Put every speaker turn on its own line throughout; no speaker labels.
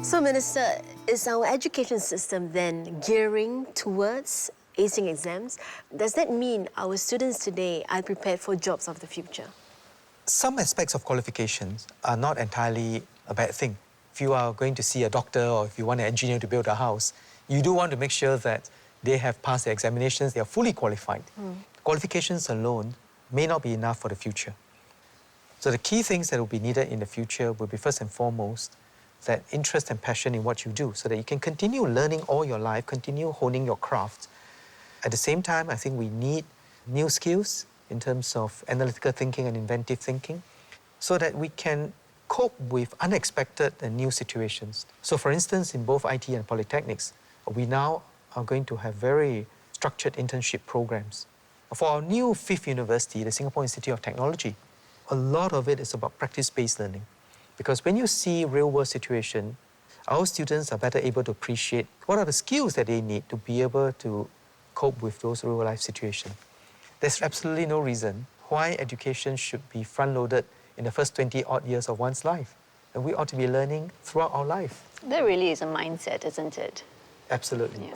So, Minister, is our education system then gearing towards acing exams? Does that mean our students today are prepared for jobs of the future?
Some aspects of qualifications are not entirely a bad thing. If you are going to see a doctor or if you want an engineer to build a house, you do want to make sure that they have passed the examinations, they are fully qualified. Qualifications alone may not be enough for the future. So the key things that will be needed in the future will be first and foremost that interest and passion in what you do so that you can continue learning all your life, continue honing your craft. At the same time, I think we need new skills in terms of analytical thinking and inventive thinking so that we can cope with unexpected and new situations. So for instance, in both IT and polytechnics, we now are going to have very structured internship programs. For our new fifth university, the Singapore Institute of Technology, a lot of it is about practice-based learning. Because when you see real-world situation, our students are better able to appreciate what are the skills that they need to be able to cope with those real-life situations. There's absolutely no reason why education should be front-loaded in the first 20-odd years of one's life. And we ought to be learning throughout our life.
That really is a mindset, isn't it?
Absolutely.
Yeah.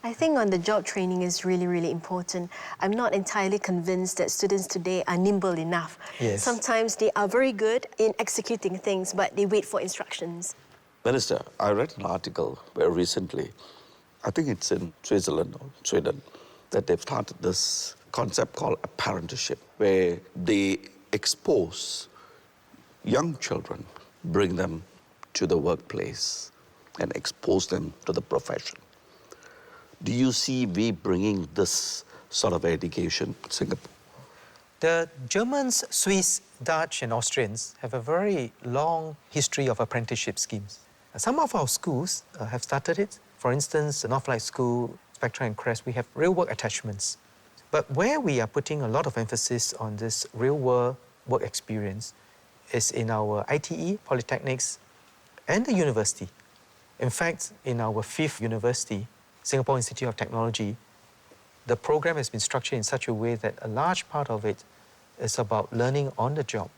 I think on-the-job training is really, really important. I'm not entirely convinced that students today are nimble enough.
Yes.
Sometimes they are very good in executing things, but they wait for instructions.
Minister, I read an article very recently, I think it's in Switzerland or Sweden, that they've started this concept called apprenticeship, where they expose young children, bring them to the workplace and expose them to the profession. Do you see we bringing this sort of education in Singapore?
The Germans, Swiss, Dutch and Austrians have a very long history of apprenticeship schemes. Some of our schools have started it. For instance, the Northlight School, Spectra and Crest, we have real-work attachments. But where we are putting a lot of emphasis on this real-world work experience is in our ITE, polytechnics, and the university. In fact, in our fifth university, Singapore Institute of Technology, the program has been structured in such a way that a large part of it is about learning on the job.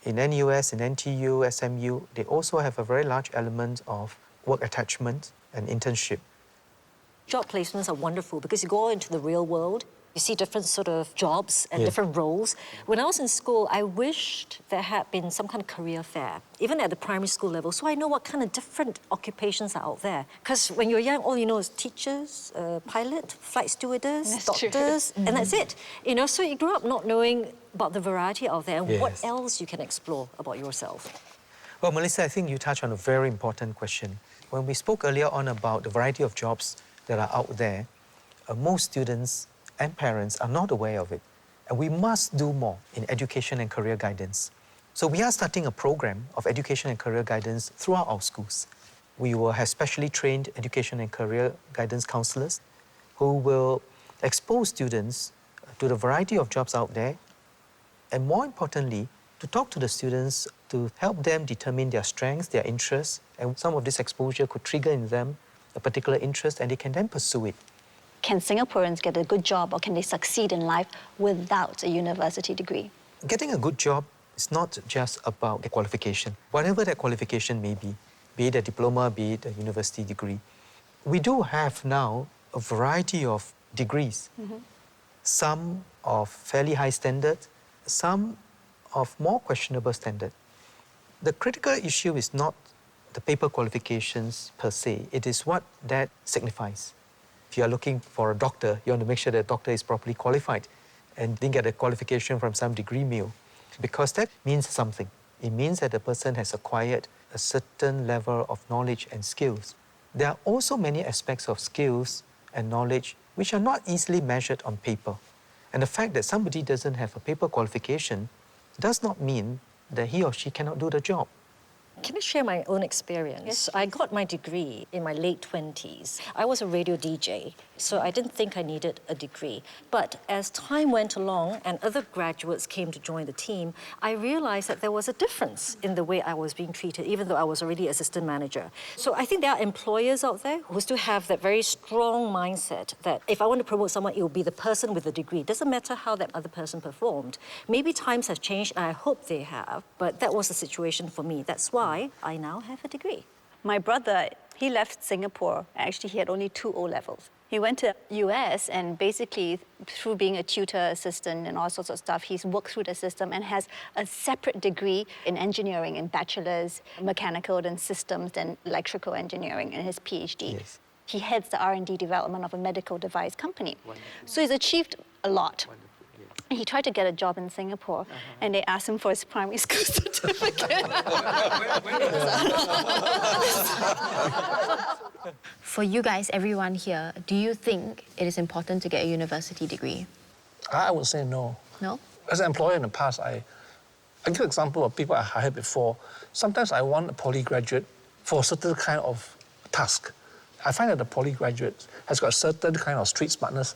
In NUS, in NTU, SMU, they also have a very large element of work attachment and internship.
Job placements are wonderful because you go into the real world, you see different sort of jobs and
Yeah.
different roles. When I was in school, I wished there had been some kind of career fair, even at the primary school level, so I know what kind of different occupations are out there. Because when you're young, all you know is teachers, pilot, flight stewardess,
That's
doctors, and that's it. You know, so you grow up not knowing about the variety out there and what
Yes.
else you can explore about yourself.
Well, Melissa, I think you touched on a very important question. When we spoke earlier on about the variety of jobs that are out there, most students and parents are not aware of it. And we must do more in education and career guidance. So we are starting a program of education and career guidance throughout our schools. We will have specially trained education and career guidance counselors who will expose students to the variety of jobs out there, and more importantly, to talk to the students to help them determine their strengths, their interests, and some of this exposure could trigger in them a particular interest and they can then pursue it.
Can Singaporeans get a good job or can they succeed in life without a university degree?
Getting a good job is not just about a qualification. Whatever that qualification may be it a diploma, be it a university degree. We do have now a variety of degrees. Some of fairly high standard, some of more questionable standard. The critical issue is not the paper qualifications per se, it is what that signifies. If you are looking for a doctor, you want to make sure that the doctor is properly qualified and didn't get a qualification from some degree mill, because that means something. It means that the person has acquired a certain level of knowledge and skills. There are also many aspects of skills and knowledge which are not easily measured on paper. And the fact that somebody doesn't have a paper qualification does not mean that he or she cannot do the job.
Can I share my own experience?
Yes.
I got my degree in my late 20s. I was a radio DJ, so I didn't think I needed a degree. But as time went along and other graduates came to join the team, I realized that there was a difference in the way I was being treated, even though I was already assistant manager. So I think there are employers out there who still have that very strong mindset that if I want to promote someone, it will be the person with the degree. It doesn't matter how that other person performed. Maybe times have changed, and I hope they have, but that was the situation for me. That's why I now have a degree.
My brother, he left Singapore. Actually, he had only 2 O-levels. He went to US and basically through being a tutor assistant and all sorts of stuff, he's worked through the system and has a separate degree in engineering, in bachelor's, mechanical and systems and electrical engineering in his PhD.
Yes.
He heads the R&D development of a medical device company. So he's achieved a lot. And he tried to get a job in Singapore, and they asked him for his primary school certificate.
For you guys, everyone here, do you think it is important to get a university degree?
I would say no.
No?
As an employer in the past, I give an example of people I hired before. Sometimes I want a poly graduate for a certain kind of task. I find that the poly graduate has got a certain kind of street smartness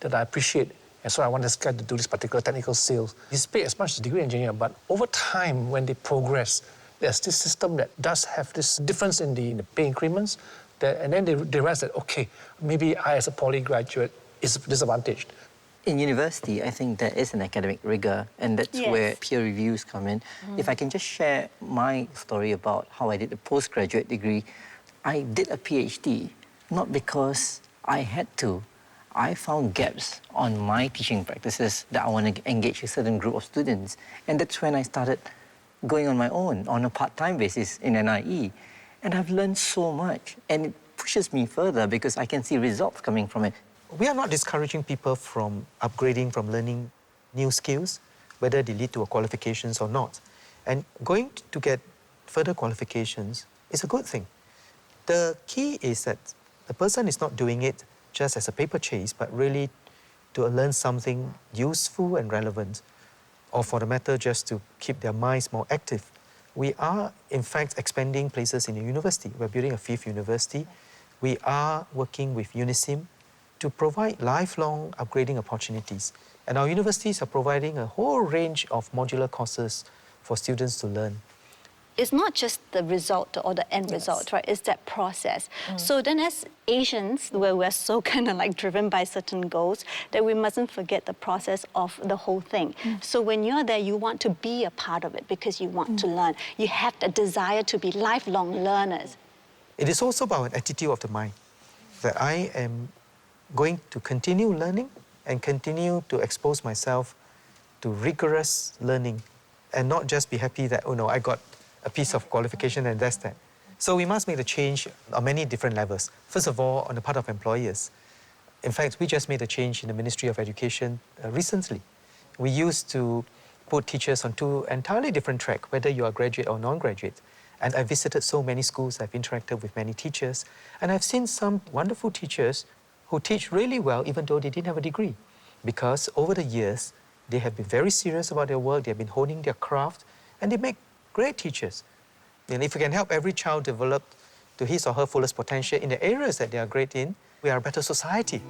that I appreciate. And so I want this guy to do this particular technical sales. He's paid as much as a degree engineer, but over time, when they progress, there's this system that does have this difference in the pay increments, and then they realize that, okay, maybe I as a poly graduate is disadvantaged.
In university, I think there is an academic rigor, and that's
Yes.
where peer reviews come in. If I can just share my story about how I did a postgraduate degree, I did a PhD, not because I had to. I found gaps on my teaching practices that I want to engage a certain group of students. And that's when I started going on my own, on a part-time basis in NIE. And I've learned so much. And it pushes me further because I can see results coming from it.
We are not discouraging people from upgrading, from learning new skills, whether they lead to a qualifications or not. And going to get further qualifications is a good thing. The key is that the person is not doing it just as a paper chase, but really to learn something useful and relevant, or for the matter, just to keep their minds more active. We are, in fact, expanding places in the university. We're building a 5th university. We are working with UNISIM to provide lifelong upgrading opportunities. And our universities are providing a whole range of modular courses for students to learn.
It's not just the result or the end result, right? It's that process. So then as Asians, where we're so kind of like driven by certain goals, that we mustn't forget the process of the whole thing. So when you're there, you want to be a part of it because you want to learn. You have the desire to be lifelong learners.
It is also about an attitude of the mind, that I am going to continue learning and continue to expose myself to rigorous learning and not just be happy that, oh no, I got a piece of qualification and that's that. So we must make the change on many different levels. First of all, on the part of employers. In fact, we just made a change in the Ministry of Education recently. We used to put teachers on 2 entirely different tracks, whether you are graduate or non-graduate. And I visited so many schools, I've interacted with many teachers, and I've seen some wonderful teachers who teach really well even though they didn't have a degree. Because over the years, they have been very serious about their work, they've been honing their craft, and they make great teachers. And if we can help every child develop to his or her fullest potential in the areas that they are great in, we are a better society.